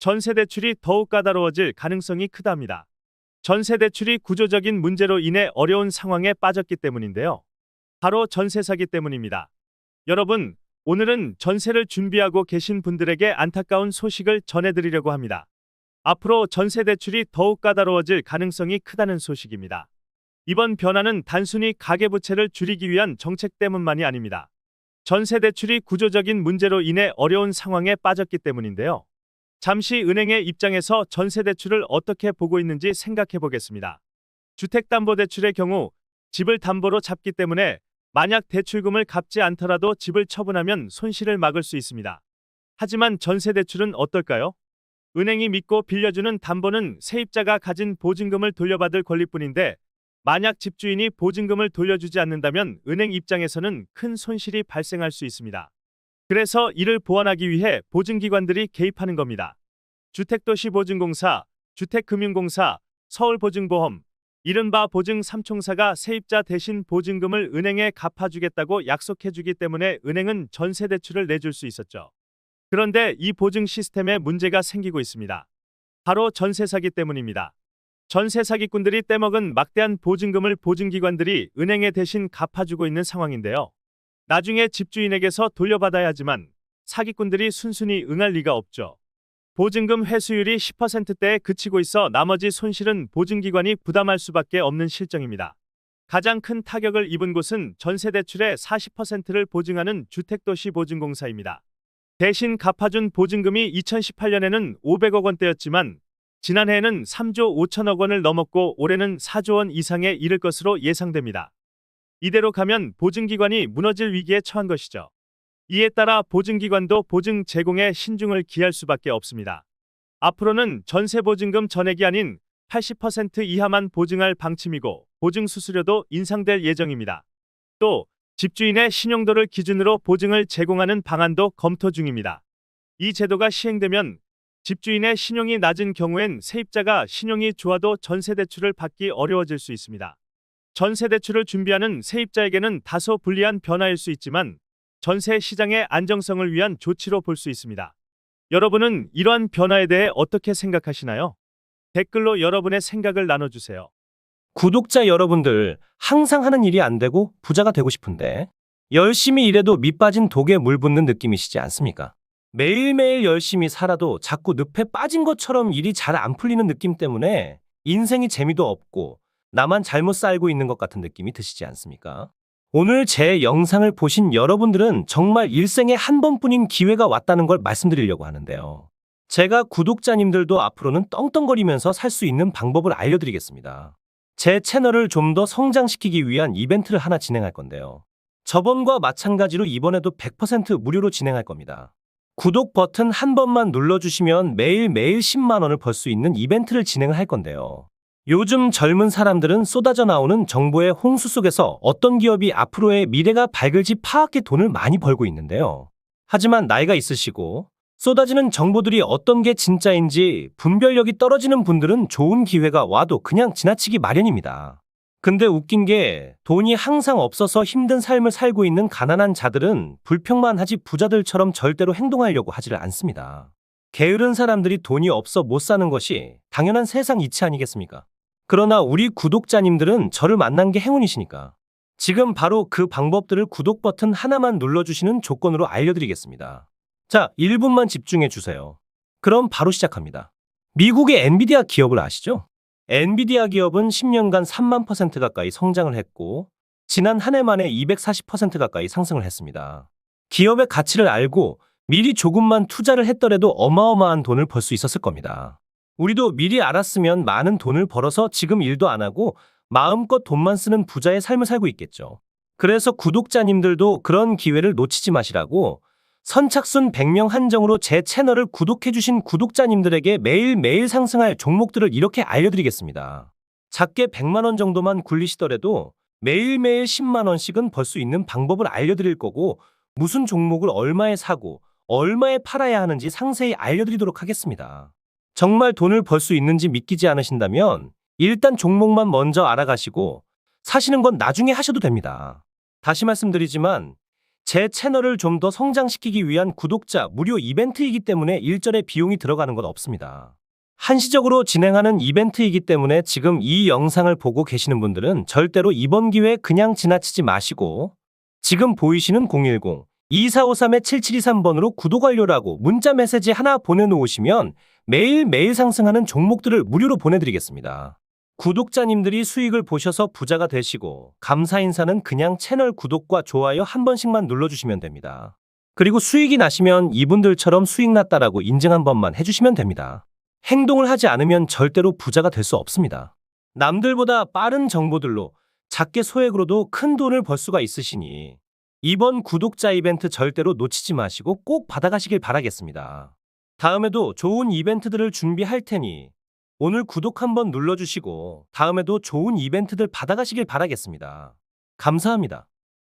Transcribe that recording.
전세 대출이 더욱 까다로워질 가능성이 크답니다. 전세 대출이 구조적인 문제로 인해 어려운 상황에 빠졌기 때문인데요. 바로 전세 사기 때문입니다. 여러분, 오늘은 전세를 준비하고 계신 분들에게 안타까운 소식을 전해드리려고 합니다. 앞으로 전세 대출이 더욱 까다로워질 가능성이 크다는 소식입니다. 이번 변화는 단순히 가계부채를 줄이기 위한 정책 때문만이 아닙니다. 전세 대출이 구조적인 문제로 인해 어려운 상황에 빠졌기 때문인데요. 잠시 은행의 입장에서 전세 대출을 어떻게 보고 있는지 생각해 보겠습니다. 주택담보대출의 경우 집을 담보로 잡기 때문에 만약 대출금을 갚지 않더라도 집을 처분하면 손실을 막을 수 있습니다. 하지만 전세 대출은 어떨까요? 은행이 믿고 빌려주는 담보는 세입자가 가진 보증금을 돌려받을 권리뿐인데 만약 집주인이 보증금을 돌려주지 않는다면 은행 입장에서는 큰 손실이 발생할 수 있습니다. 그래서 이를 보완하기 위해 보증기관들이 개입하는 겁니다. 주택도시보증공사, 주택금융공사, 서울보증보험, 이른바 보증 삼총사가 세입자 대신 보증금을 은행에 갚아주겠다고 약속해주기 때문에 은행은 전세 대출을 내줄 수 있었죠. 그런데 이 보증 시스템에 문제가 생기고 있습니다. 바로 전세 사기 때문입니다. 전세 사기꾼들이 떼먹은 막대한 보증금을 보증기관들이 은행에 대신 갚아주고 있는 상황인데요. 나중에 집주인에게서 돌려받아야 하지만 사기꾼들이 순순히 응할 리가 없죠. 보증금 회수율이 10%대에 그치고 있어 나머지 손실은 보증기관이 부담할 수밖에 없는 실정입니다. 가장 큰 타격을 입은 곳은 전세대출의 40%를 보증하는 주택도시보증공사입니다. 대신 갚아준 보증금이 2018년에는 500억 원대였지만 지난해에는 3조 5천억 원을 넘었고 올해는 4조 원 이상에 이를 것으로 예상됩니다. 이대로 가면 보증기관이 무너질 위기에 처한 것이죠. 이에 따라 보증기관도 보증 제공에 신중을 기할 수밖에 없습니다. 앞으로는 전세보증금 전액이 아닌 80% 이하만 보증할 방침이고 보증 수수료도 인상될 예정입니다. 또 집주인의 신용도를 기준으로 보증을 제공하는 방안도 검토 중입니다. 이 제도가 시행되면 집주인의 신용이 낮은 경우엔 세입자가 신용이 좋아도 전세대출을 받기 어려워질 수 있습니다. 전세대출을 준비하는 세입자에게는 다소 불리한 변화일 수 있지만 전세 시장의 안정성을 위한 조치로 볼 수 있습니다. 여러분은 이러한 변화에 대해 어떻게 생각하시나요? 댓글로 여러분의 생각을 나눠주세요. 구독자 여러분들, 항상 하는 일이 안 되고 부자가 되고 싶은데 열심히 일해도 밑 빠진 독에 물 붓는 느낌이시지 않습니까? 매일매일 열심히 살아도 자꾸 늪에 빠진 것처럼 일이 잘 안 풀리는 느낌 때문에 인생이 재미도 없고 나만 잘못 살고 있는 것 같은 느낌이 드시지 않습니까? 오늘 제 영상을 보신 여러분들은 정말 일생에 한 번뿐인 기회가 왔다는 걸 말씀드리려고 하는데요. 제가 구독자님들도 앞으로는 떵떵거리면서 살 수 있는 방법을 알려드리겠습니다. 제 채널을 좀 더 성장시키기 위한 이벤트를 하나 진행할 건데요. 저번과 마찬가지로 이번에도 100% 무료로 진행할 겁니다. 구독 버튼 한 번만 눌러주시면 매일매일 10만 원을 벌 수 있는 이벤트를 진행을 할 건데요. 요즘 젊은 사람들은 쏟아져 나오는 정보의 홍수 속에서 어떤 기업이 앞으로의 미래가 밝을지 파악해 돈을 많이 벌고 있는데요. 하지만 나이가 있으시고 쏟아지는 정보들이 어떤 게 진짜인지 분별력이 떨어지는 분들은 좋은 기회가 와도 그냥 지나치기 마련입니다. 근데 웃긴 게 돈이 항상 없어서 힘든 삶을 살고 있는 가난한 자들은 불평만 하지 부자들처럼 절대로 행동하려고 하지를 않습니다. 게으른 사람들이 돈이 없어 못 사는 것이 당연한 세상 이치 아니겠습니까? 그러나 우리 구독자님들은 저를 만난 게 행운이시니까 지금 바로 그 방법들을 구독 버튼 하나만 눌러주시는 조건으로 알려드리겠습니다. 자, 1분만 집중해 주세요. 그럼 바로 시작합니다. 미국의 엔비디아 기업을 아시죠? 엔비디아 기업은 10년간 3만 % 가까이 성장을 했고 지난 한 해 만에 240% 가까이 상승을 했습니다. 기업의 가치를 알고 미리 조금만 투자를 했더라도 어마어마한 돈을 벌 수 있었을 겁니다. 우리도 미리 알았으면 많은 돈을 벌어서 지금 일도 안 하고 마음껏 돈만 쓰는 부자의 삶을 살고 있겠죠. 그래서 구독자님들도 그런 기회를 놓치지 마시라고 선착순 100명 한정으로 제 채널을 구독해주신 구독자님들에게 매일매일 상승할 종목들을 이렇게 알려드리겠습니다. 작게 100만 원 정도만 굴리시더라도 매일매일 10만 원씩은 벌 수 있는 방법을 알려드릴 거고 무슨 종목을 얼마에 사고 얼마에 팔아야 하는지 상세히 알려드리도록 하겠습니다. 정말 돈을 벌 수 있는지 믿기지 않으신다면 일단 종목만 먼저 알아가시고 사시는 건 나중에 하셔도 됩니다. 다시 말씀드리지만 제 채널을 좀 더 성장시키기 위한 구독자 무료 이벤트이기 때문에 일절의 비용이 들어가는 건 없습니다. 한시적으로 진행하는 이벤트이기 때문에 지금 이 영상을 보고 계시는 분들은 절대로 이번 기회에 그냥 지나치지 마시고 지금 보이시는 010-2453-7723번으로 구독 완료라고 문자 메시지 하나 보내놓으시면 매일매일 상승하는 종목들을 무료로 보내드리겠습니다. 구독자님들이 수익을 보셔서 부자가 되시고 감사 인사는 그냥 채널 구독과 좋아요 한 번씩만 눌러주시면 됩니다. 그리고 수익이 나시면 이분들처럼 수익 났다라고 인증 한 번만 해주시면 됩니다. 행동을 하지 않으면 절대로 부자가 될 수 없습니다. 남들보다 빠른 정보들로 작게 소액으로도 큰 돈을 벌 수가 있으시니 이번 구독자 이벤트 절대로 놓치지 마시고 꼭 받아가시길 바라겠습니다. 다음에도 좋은 이벤트들을 준비할 테니 오늘 구독 한번 눌러주시고 다음에도 좋은 이벤트들 받아가시길 바라겠습니다. 감사합니다.